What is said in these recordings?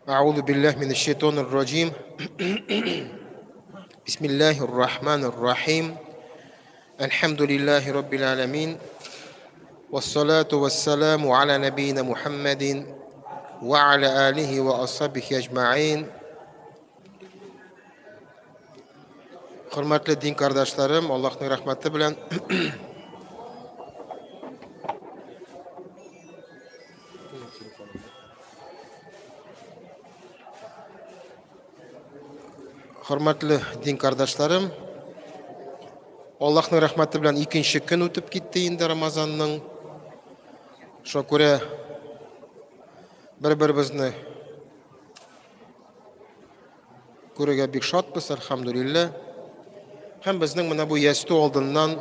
أعوذ بالله من الشيطان الرجيم بسم الله الرحمن الرحيم الحمد لله رب العالمين والصلاة والسلام على نبينا محمد وعلى آله وأصحابه أجمعين. Hurmatli din qardoshlarım, Allohning rahmati bilan Hurmatli din qardoshlarım, Allohning rahmati bilan ikkinchi kun o'tib ketdi endi Ramazonning. Shu ko'ra bir-birimizni ko'rgan bek shodmiz, alhamdulillah. Ham bizning mana bu yastu oldindan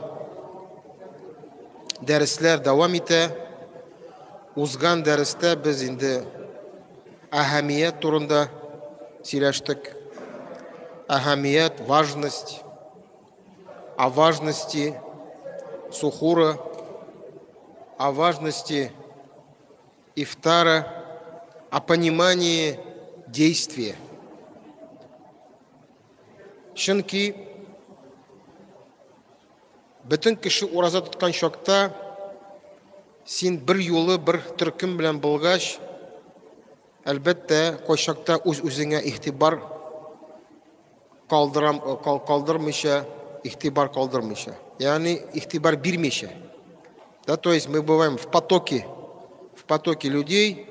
darslar davom etdi. O'zgan darsda biz endi ahamiyat turunda сөйләштек. Аhamiyat, важность, о важности сухура, о важности ифтара, о понимании действия. Чөнки бөтен кеше ураза тоткан чакта син бер юлы бер төркем белән булгач, әлбәттә, кайчакта үз-үзеңә игътибар калдырмыйча, игътибар калдырмыйча. Ягъни игътибар бирмичә. Да, то есть мы бываем в потоке людей,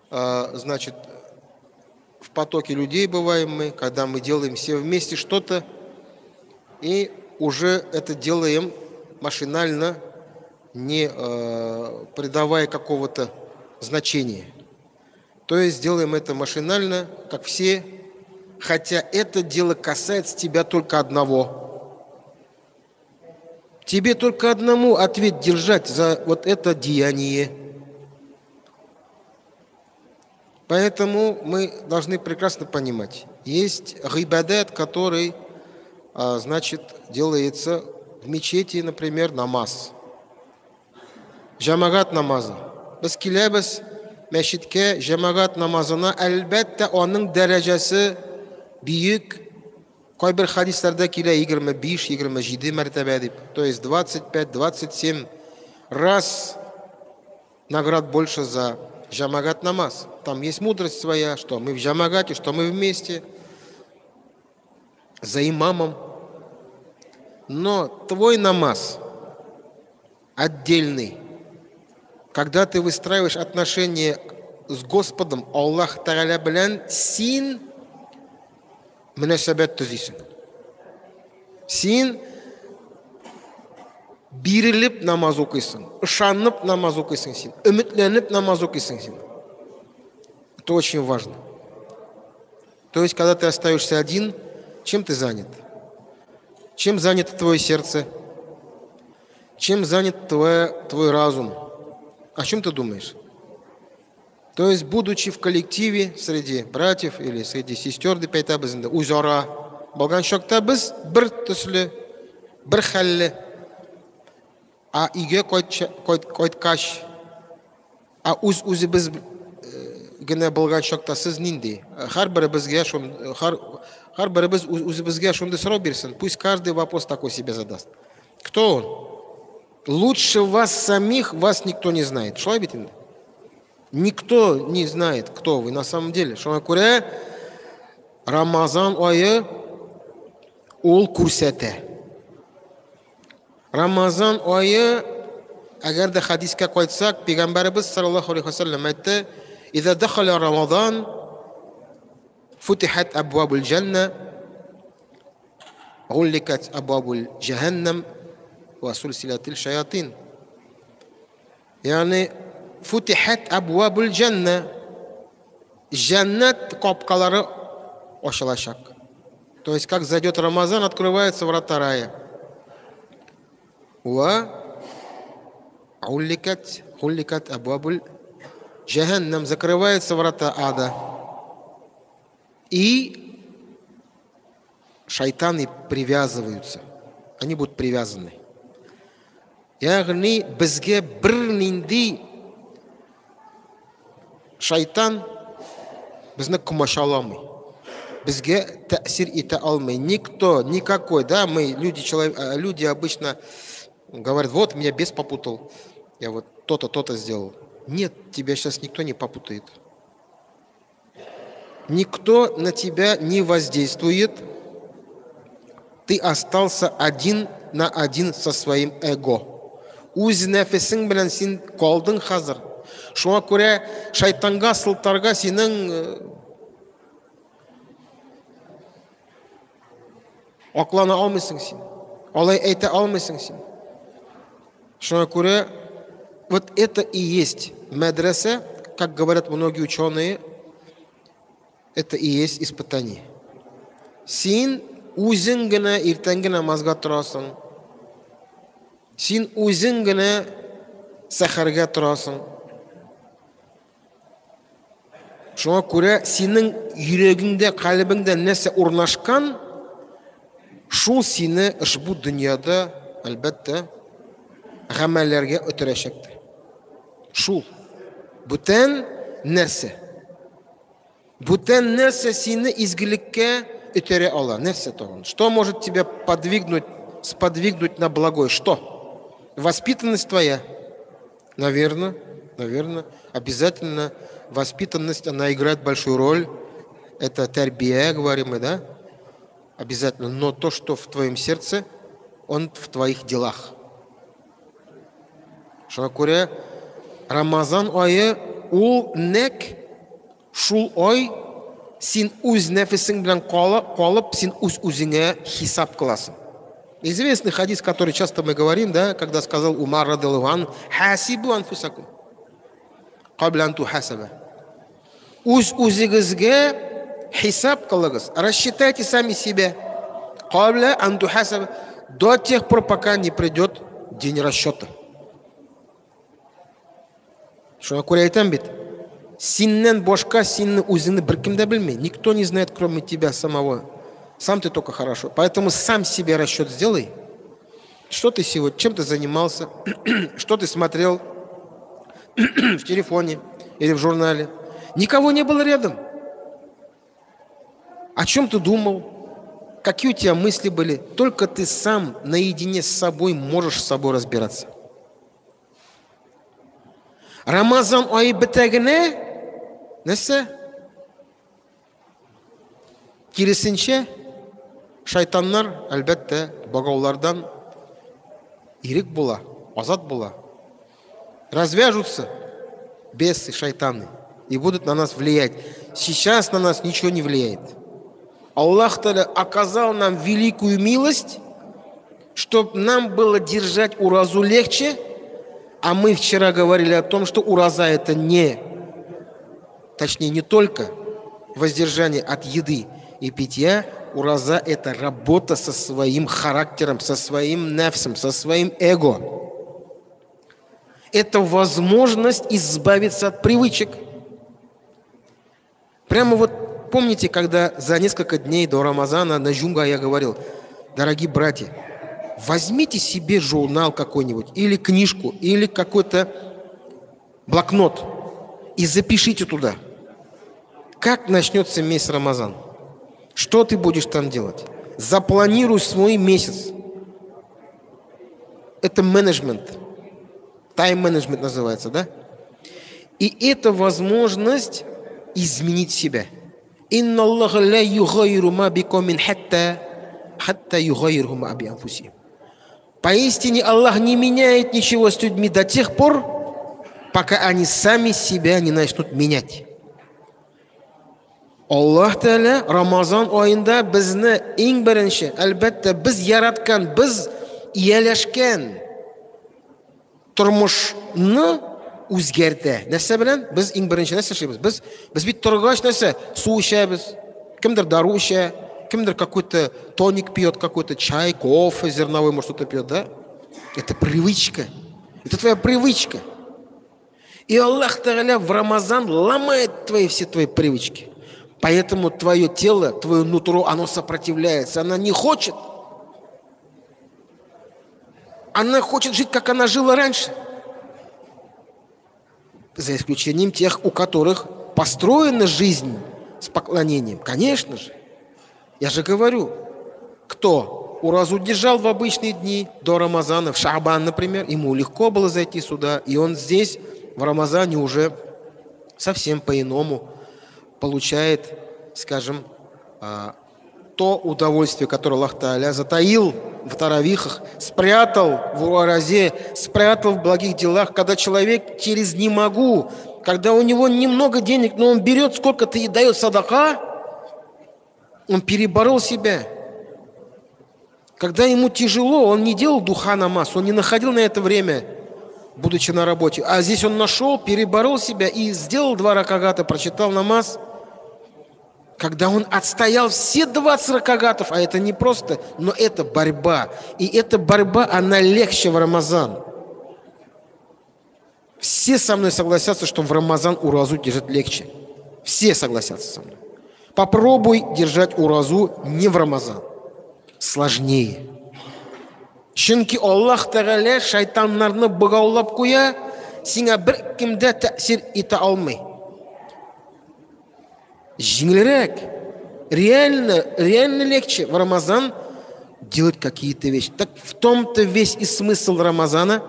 значит, в потоке людей бываем мы, когда мы делаем все вместе что-то, и уже это делаем машинально, не придавая какого-то значения. То есть делаем это машинально, как все, хотя это дело касается тебя только одного. Тебе только одному ответ держать за вот это деяние. Поэтому мы должны прекрасно понимать, есть гибадат, который, значит, делается в мечети, например, намаз. Жамагат намазы. Біз келеміз мәчеткә жамагат намазына, әлбәттә аның дәрәҗәсе бийек. Кайбер хадисларда килә 25-27 мәртәбә дип. То есть 25-27 раз наград больше за жамагат намаз. Там есть мудрость своя, что мы в жамагате, что мы вместе за имамом. Но твой намаз отдельный, когда ты выстраиваешь отношения с Господом, Аллах Тааля белән, син мөнәсәбәт төзисең. Син бирелеп намаз укыйсың, ышанып намаз укыйсың син, өметләнеп намаз укыйсың син. Это очень важно. То есть, когда ты остаешься один, чем ты занят? Чем занято твое сердце? Чем занят твой разум? О чем ты думаешь? То есть, будучи в коллективе среди братьев или среди сестер, деп айтабыз инде, үзара булган чакта біз бір төсле, бір хәлле, а үйгә кайткач, а үзебез генә булган чакта сез нинди? Һәрберебезгә үзебезгә шундый сорау бирсен. Пусть каждый вопрос такой себе задаст. Кто он? Лучше вас самих вас никто не знает. Шулай бит инде? Никто не знает, кто вы на самом деле. Шуңа күрә Рамазан айы ул күрсәтә. Рамазан айы, әгәр дә хадискә кайтсак, Пәйгамбәрбез саллаллаху алейхи ва саллям әйтте: "Иза дахала Рамазан, футихат абвабул джанна, гулликат абвабул джаханнам, ва сулсилатил шаятин." Яни футихат абвабул джанна, джаннат капкалары ачылачак. То есть, как зайдет Рамазан, открываются врата рая. Ва гулликат абвабул джаханнам, закрываются врата ада. И шайтаны привязываются. Они будут привязаны. Ягъни безгә бер нинди шайтан Bizni kumasha ololmaydi. Bizga ta'sir eta olmaydi. Никто, никакой, да, мы, люди обычно говорят, вот, меня бес попутал, я вот то-то, то-то сделал. Нет, тебя сейчас никто не попутает. Никто на тебя не воздействует. Ты остался один на один со своим эго. Үз нәфесең белән син калдың хәзер. Шуңа күрә шайтанга, сылтарга синең аклана алмыйсың син. Алай әйтә алмыйсың син. Шуңа күрә вот это и есть медресе, как говорят многие ученые, это и есть испытание. Син үзең генә иртәнге намазга торасың. Син үзең генә сәхәргә торасың. Шуңа күрә синең йөрәгеңдә, калбыңдә нәрсә урнашкан, шул сине ошбу дөньяда әлбәттә гамәлләргә үтерәчәктер. Шул бүтән нәрсә. Бүтән нәрсә сине изгелеккә үтерә ала. Нәрсә тагын? Что может тебя сподвигнуть на благое? Что? Воспитанность твоя? Наверное. Обязательно воспитанность, она играет большую роль. Это тарбия, говорим мы, да? Обязательно. Но то, что в твоем сердце, он в твоих делах. Шуңа күрә Рамазан айы ул нәк шул ай син үз нәфесең белән калып, син үзеңә хисап кыласың. Известный хадис, который часто мы говорим, да, когда сказал Умар радиллаху анху: "Хасибу анфусакум кабля ан тухасаба". Үзегезгә хисап кылыгыз, рассчитайте сами себя. Кабля ан тухасаба, до тех пор, пока не придет день расчета. Шуңа күрә әйтәм бит, синнән башка синне үзеңне беркем дә белмәй. Никто не знает, кроме тебя самого. Сам ты только хорошо. Поэтому сам себе расчет сделай. Что ты сегодня, чем ты занимался, что ты смотрел в телефоне или в журнале. Никого не было рядом. О чем ты думал? Какие у тебя мысли были? Только ты сам наедине с собой можешь с собой разбираться. Рамазан айы бетәгенә нәрсә? Киресенчә, шайтаннар, әлбәттә, богаулардан ирек була, азат була. Развяжутся бесы, шайтаны и будут на нас влиять. Сейчас на нас ничего не влияет. Аллах Та'аля оказал нам великую милость, чтобы нам было держать уразу легче, а мы вчера говорили о том, что ураза это не только воздержание от еды и питья, ураза это работа со своим характером, со своим нефсом, со своим эго. Это возможность избавиться от привычек. Прямо вот помните, когда за несколько дней до Рамазана на Джунга я говорил: дорогие братья, возьмите себе журнал какой-нибудь, или книжку, или какой-то блокнот и запишите туда, как начнется месяц Рамазан. Что ты будешь там делать? Запланируй свой месяц. Это менеджмент. Тайм-менеджмент называется, да? И это возможность изменить себя. Инна Аллаха ла югайру ма бикомин хатта югайру ма би анфусихим. Поистине Аллах не меняет ничего с людьми до тех пор, пока они сами себя не начнут менять. Аллах Та'аля Рамазан айында безне иң беренче, әлбәттә, без яраткан, без ияләшкән тормышны үзгәртә. Нәрсә белән? Без иң беренче нәрсә эшлибез? Без бит торгач нәрсә? Су эчәбез, кемдер дару эчә, кемдер какой-то тоник пьет, какой-то чай, кофе зерновой, может, что-то пьет, да? Это привычка. Это твоя привычка. И Аллах Та'аля в Рамазан ломает все твои привычки. Поэтому твое тело, твое нутро, оно сопротивляется. Она не хочет. Она хочет жить, как она жила раньше. За исключением тех, у которых построена жизнь с поклонением? Конечно же. Я же говорю, кто уразу держал в обычные дни до Рамазана, в Шаабан, например, ему легко было зайти сюда, и он здесь в Рамазане уже совсем по-иному получает, скажем, то удовольствие, которое Аллах Тааля затаил в таравихах, спрятал в уразе, спрятал в благих делах, когда человек через «не могу», когда у него немного денег, но он берет сколько-то и дает садака, он переборол себя. Когда ему тяжело, он не делал духа намаз, он не находил на это время, будучи на работе. А здесь он нашел, переборол себя и сделал 2 ракагата, прочитал намаз. Когда он отстоял все 20 ракагатов, а это не просто, но это борьба. И эта борьба, она легче в Рамазан. Все со мной согласятся, что в Рамазан уразу держать легче. Все согласятся со мной. Попробуй держать уразу не в Рамазан. Сложнее. Чөнки Аллах Тәгалә шайтаннарны богаулап куя, сиңа бер кимдә тәэсир итә алмый. Жеңелрәк, реально легче в Рамазан делать какие-то вещи. Так в том-то весь и смысл Рамазана,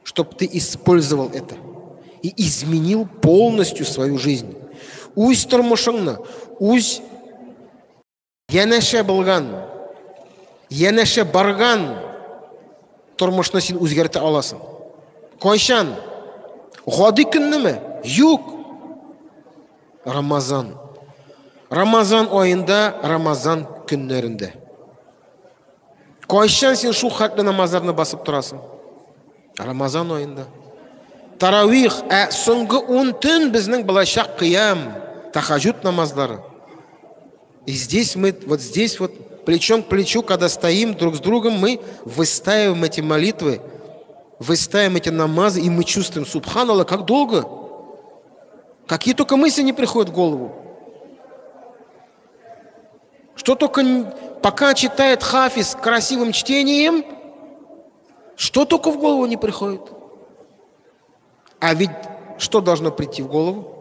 чтобы ты использовал это и изменил полностью свою жизнь. Уз тормышыңны, уз янәшә булган, янәшә барган тормышны син үзгәртә аласың. Кайчан? Гади көннеме? Юк. Рамазан. Рамазан айында, Рамазан көннәрендә. Кайчан син шул хәтле намазларны басып торасың? Рамазан айында. Таравих, соңгы 10 төн безнең булачак кыям, тахаджуд намазлары. И здесь мы, вот здесь вот, плечом к плечу, когда стоим друг с другом, мы выстаиваем эти молитвы, выстаиваем эти намазы, и мы чувствуем, субханаллах, как долго. Какие только мысли не приходят в голову. Что только, пока читает хафиз красивым чтением, что только в голову не приходит. А ведь что должно прийти в голову?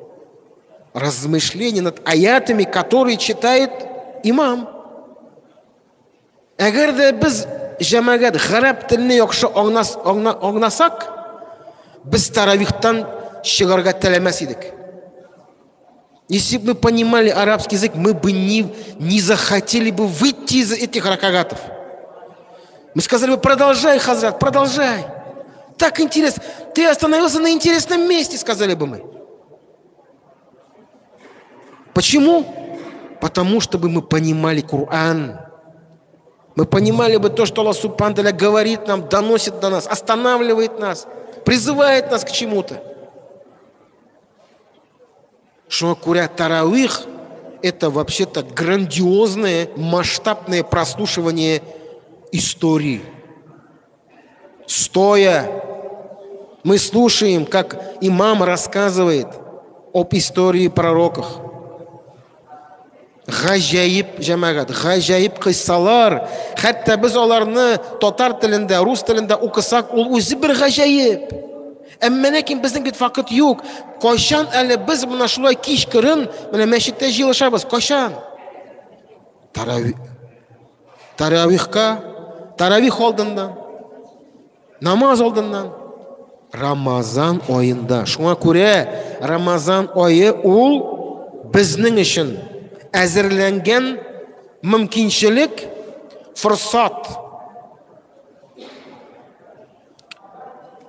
Размышление над аятами, которые читает имам. Әгәр дә без җәмәгать гарәп телене яхшы аңласак, без таравихтан чыгарга теләмәс идек. Если бы мы понимали арабский язык, мы бы не захотели бы выйти из этих ракагатов. Мы сказали бы: продолжай, хазрат, продолжай. Так интересно. Ты остановился на интересном месте, сказали бы мы. Почему? Потому что мы понимали Коран. Мы понимали бы то, что Аллах Субхану ва Тааля говорит нам, доносит до нас, останавливает нас, призывает нас к чему-то. Что куря таравих – это вообще-то грандиозное, масштабное прослушивание истории. Стоя, мы слушаем, как имам рассказывает об истории пророков. Ғажайып жамағат, ғажайып қиссалар. Хәтта біз оларны татар тілінде, рус тілінде оқысақ, ол өзі бір ғажайып. Әмма ләкин безнең бит вакыт юк. Кайчан әле без менә шулай кич кырын, менә мәчеттә җыелышабыз? Кайчан? Таравих алдыннан, намаз алдыннан. Рамазан айында. Шуңа күрә Рамазан айы ул безнең өчен әзерләнгән мөмкинчелек, форсат.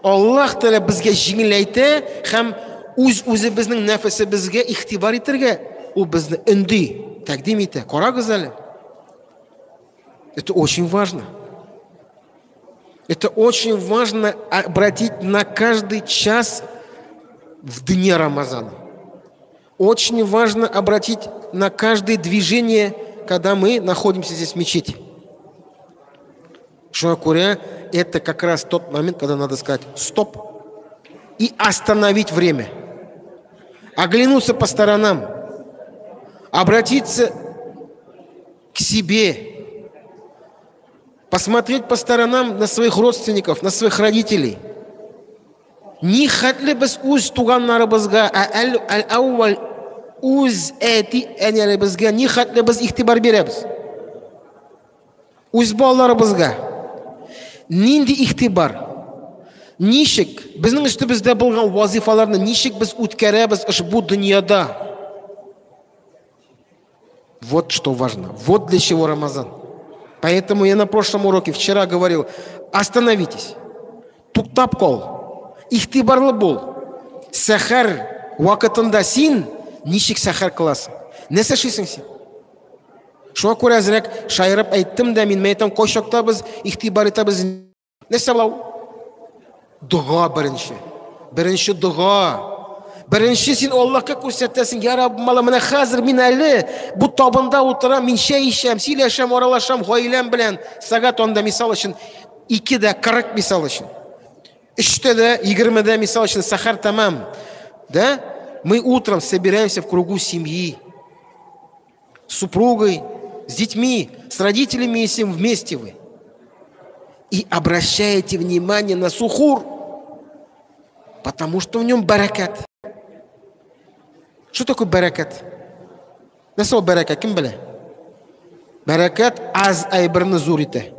Аллах Тәгалә безгә җиңеләйтә һәм үзе безнең нәфесебезгә ихтибар итәргә, ул безне өнди, тәкъдим итә. Карагыз әле. Это очень важно. Это очень важно обратить на каждый час в дне Рамазана. Очень важно обратить на каждое движение, когда мы находимся здесь в мечети. Шуакуря – это как раз тот момент, когда надо сказать «стоп» и остановить время. Оглянуться по сторонам, обратиться к себе, посмотреть по сторонам на своих родственников, на своих родителей. Не хәтле без үз туганнарыбызга, әл-әүвәл Үз әнелебізге не хәтлі біз ихтибар береміз. Үз балаларыбызға нинди ихтибар, нишек біздің үстімізде болған вазифаларны нишек біз үткәрәбез ушбу дөньяда. Вот что важно. Вот для чего Рамазан. Поэтому я на прошлом уроке вчера говорил: остановитесь, туктап кал, ихтибарлы бол. Сәхәр вакытында син ничек сәхәр кыласың? Нәрсә эшлисең син? Шуңа күрә әзрәк шаярып әйттем дә, мин мәйтәм, кайчакта без ихтибар итәбез. Нәрсә булау? Дуга беренче. Беренче дуга. Беренче син Аллаһка күрсәтәсең: я Рабб, мала, менә хәзер мин әле бу табында утырам, мин чәй ичәм, сөйләшәм, аралашам гаиләм белән. Сәгать анда мисал өчен 2:40 мисал өчен. 3:20 мисал өчен сәхәр тамам. Да? Мы утром собираемся в кругу семьи, с супругой, с детьми, с родителями, если вместе вы. И обращаете внимание на сухур, потому что в нем баракат. Что такое баракат? Нәрсә ул баракат? Кем белә? Баракат аз айбырны зур итә.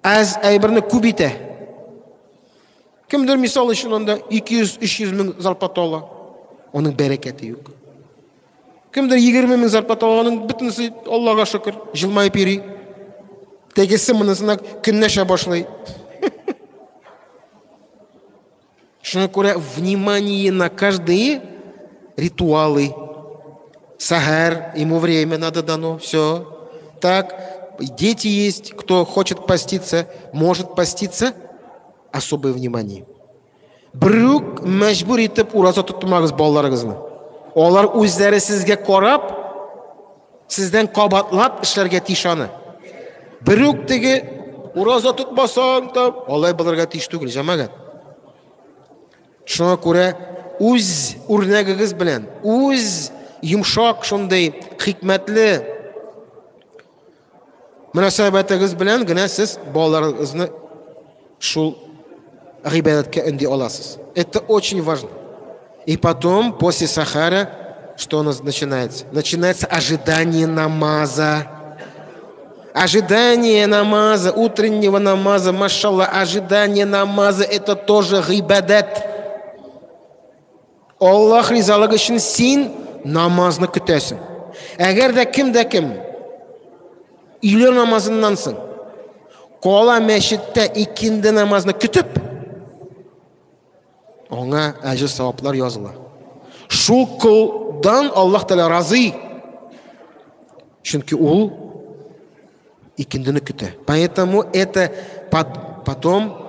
Аз айбырны күп итә. Кемдер мисал өчен анда 200-300 мең зарплата ала, оның бәрәкәте юк. Кемдер 20 мең зарплата ала, оның бөтенесе, Аллаһка шөкер, җылмайып йөри. Тегесе монысына көннәшә башлый. Шуңа күрә внимание на каждые ритуалы. Сахар, ему время надо дано, все. Так, дети есть, кто хочет поститься, может поститься. Особое внимание. Біреу мәҗбүр итеп ураза тотмагыз балаларыгызны. Алар үзләре сезгә карап, сездән кабатлап эшләргә тиеш аны. Біреу теге ураза тотмасаң да, алай булырга тиеш түгел, җәмәгать. Шуңа күрә үз үрнәгегез белән, үз йомшак шундый хикмәтле мөнәсәбәтегез белән генә сез балаларыгызны шул гыйбадәткә өнди аласыз. Это очень важно. И потом, после сахара, что у нас начинается? Начинается ожидание намаза. Ожидание намаза, утреннего намаза, машалла, ожидание намаза, это тоже гыйбадат. Аллах ризалыгы өчен син намазны көтәсең. Әгәр дә кем өйлә намазыннан соң кала мәчеттә икенде намазны көтеп, аңа әҗр саваплар языла. Шул кылдан Аллаһ Тәала разый. Чөнки ул икендене көтә. Поэтому это потом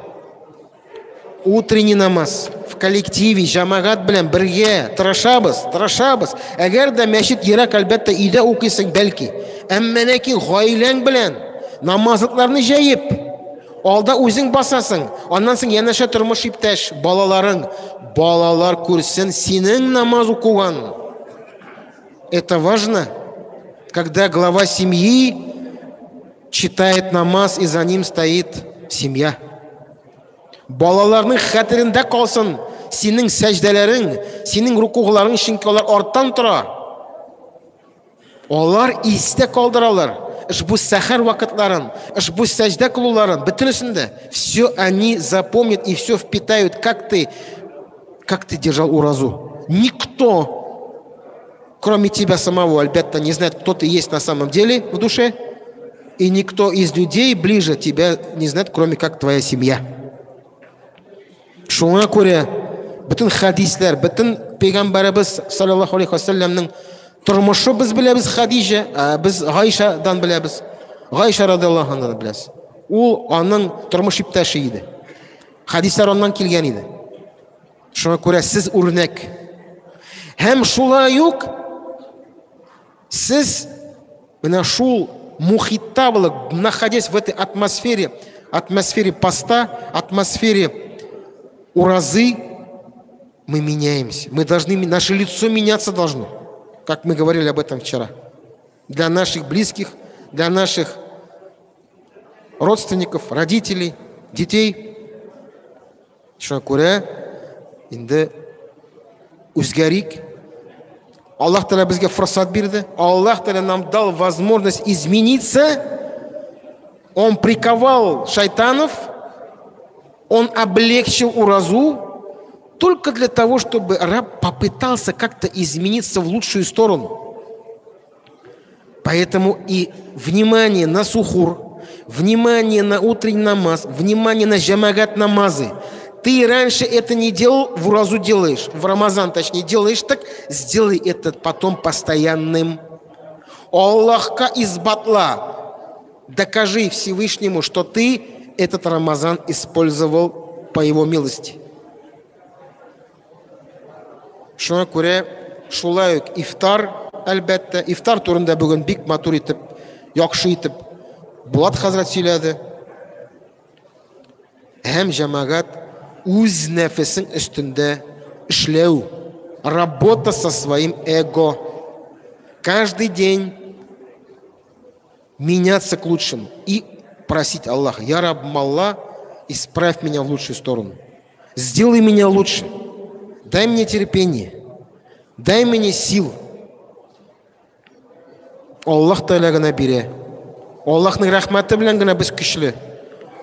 утренний намаз в коллективе, җәмәгать белән бергә тырышабыз. Әгәр дә мәчет ерак, әлбәттә өйдә укыйсың бәлки. Әмма ләкин гаиләң белән намазлыкларны җәеп, алда үзең басасың, аннан соң янәшә тормыш иптәш, балалар күрсен синең намаз укыган. Это важно, когда глава семьи читает намаз, и за ним стоит семья. Балаларның хәтерендә калсын синең сәҗдәләрең, синең рукугларың, чөнки алар арттан тора. Алар истә калдыралар. Ушбу сахар вакытларын, ушбу сәҗдә кылуларын, бөтенесендә все они запомнят и все впитают, как ты держал уразу. Никто, кроме тебя самого, альбетта, не знает, кто ты есть на самом деле в душе, и никто из людей ближе тебя не знает, кроме как твоя семья. Шуңа күрә бөтен хадисләр, бөтен пәйгамбәрбез саллаллаху алейхи ва саллямның тормышы без беләбез. Хадиҗа, без Гайшадан беләбез. Гайша радиллаһу анһадан беләбез. Ул аның тормыш иптәше иде. Хадислар оннан килгән иде. Шуңа күрә сез үрнәк. Һәм шулай ук сез менә шул мухитта булып, находясь в этой атмосфере поста, атмосфере уразы, мы меняемся. Наше лицо меняться должно. Как мы говорили об этом вчера. Для наших близких, для наших родственников, родителей, детей. Шуңа күрә инде үзгәрик, Аллах Та'аля бізге фурсат берді. Аллах Та'аля нам дал возможность измениться. Он приковал шайтанов, он облегчил уразу только для того, чтобы раб попытался как-то измениться в лучшую сторону. Поэтому и внимание на сухур, внимание на утренний намаз, внимание на джамагат намазы. Ты раньше это не делал, в уразу делаешь, в Рамазан точнее делаешь, так сделай это потом постоянным. Аллахка избатла. Докажи Всевышнему, что ты этот Рамазан использовал по его милости. Шуңа күрә шулай ук ифтар, әлбәттә, ифтар турында бүген бик матур итеп, яхшы итеп Булат хәзрәт сөйләде. Һәм җәмәгать үз нәфесең өстендә эшләү, работа со своим эго. Каждый день меняться к лучшему и просить Аллаха: «Я раб Аллах, исправь меня в лучшую сторону. Сделай меня лучше. Дай мне терпение. Дай мне сил». Аллах Та'аля гына бирә. Аллахның рәхмәте белән генә без көчле.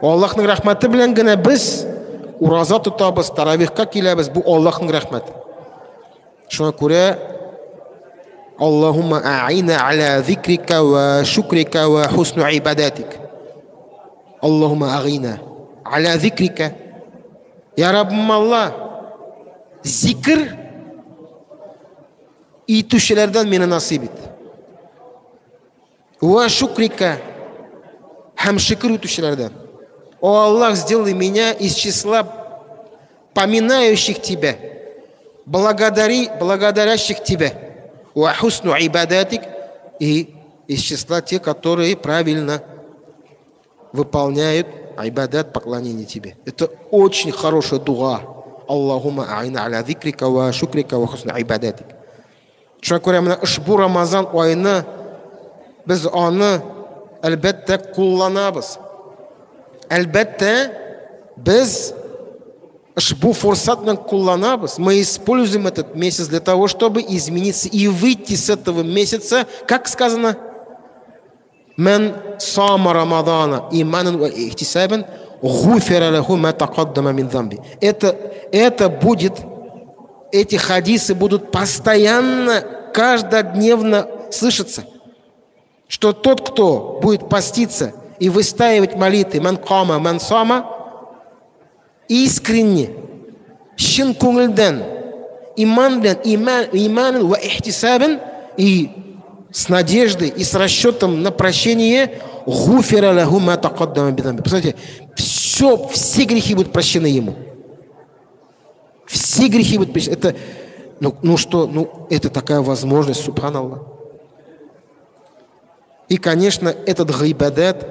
Аллахның рәхмәте белән генә без ураза тотабыз, таравихка киләбез. Бу Аллахның рәхмәте. Шуңа күрә Аллахумма а'ина аля зикрика ва шукрика ва хусну ибадатик. Аллахумма а'ина аля зикрика. Я Раббым Аллах, зикр итүчеләрдән мине насыйп ит. Ва шукрика, һәм шөкр итүчеләрдән. О Аллах, сделай меня из числа поминающих Тебя, благодарящих Тебя. Ва хусну ибадатик, и из числа тех, которые правильно выполняют айбадат, поклонение Тебе. Это очень хорошая дуа. Аллахумма а'ина аля зикрика ва шукрика ва хусну ибадатик. Шуңа күрә менә ушбу Рамазан айына без аны әлбәттә кулланабыз. Әлбәттә без ушбу фурсат белән кулланабыз. Мы используем этот месяц для того, чтобы измениться и выйти с этого месяца, как сказано: «Ман сама Рамадана иманан ва ихтисабан гуфира лаху ма тақаддама мин замби». Это будет, эти хадисы будут постоянно, каждодневно слышаться, что тот, кто будет поститься и выстаивать молитвы «Ман кама, ман сама», искренне, шин күңелдән, иман ва ихтисабан, и с надеждой и с расчетом на прощение, гуфира лаху ма тақаддама мин замби. Посмотрите, все грехи будут прощены ему. Все грехи будут прощены. Это, это такая возможность, субханаллах. И, конечно, этот гайбадат,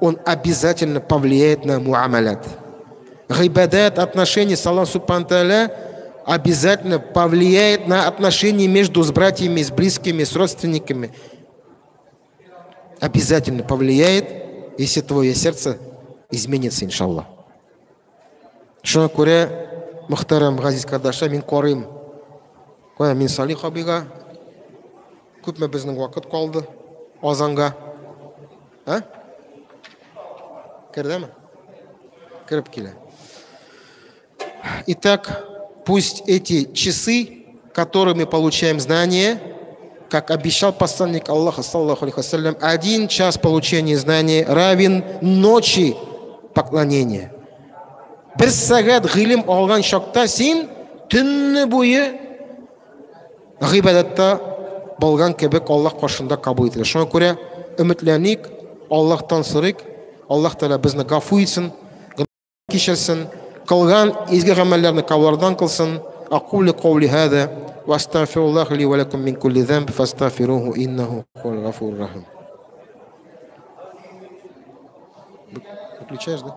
он обязательно повлияет на муамалят. Гайбадат, отношения с Аллахом субхану тааля, обязательно повлияет на отношения между братьями, с близкими, с родственниками. Обязательно повлияет, если твое сердце изменится, иншаллах. Шуңа күрә, мөхтәрәм газиз кардәшләр, мин карыйм. Кая мин Салих абыйга, күпме безнең вакыт калды азанга. Кердеме? Кереп килә. Итак, пусть эти часы, которые мы получаем знания, как обещал посланник Аллаха, саллаллаху алейхи ва саллям, 1 час получения знаний равен ночи поклонения. Bir сәгать гыйлем алган шакта син төнне буе гыйбадатта булган кебек Аллаһ каршында кабул ителә. Шуңа күрә өметләник, Аллаһтан сорыйк, Аллаһ Таала безне гафу итсен, кичерсен, кылган изге гамәлләрне кабулдан кылсын. Aqulu qawli hada wa astaghfirullah li wa lakum min kulli dhanb fastaghfiruhu innahu huwal ghafurur rahim. Выключаешь, да?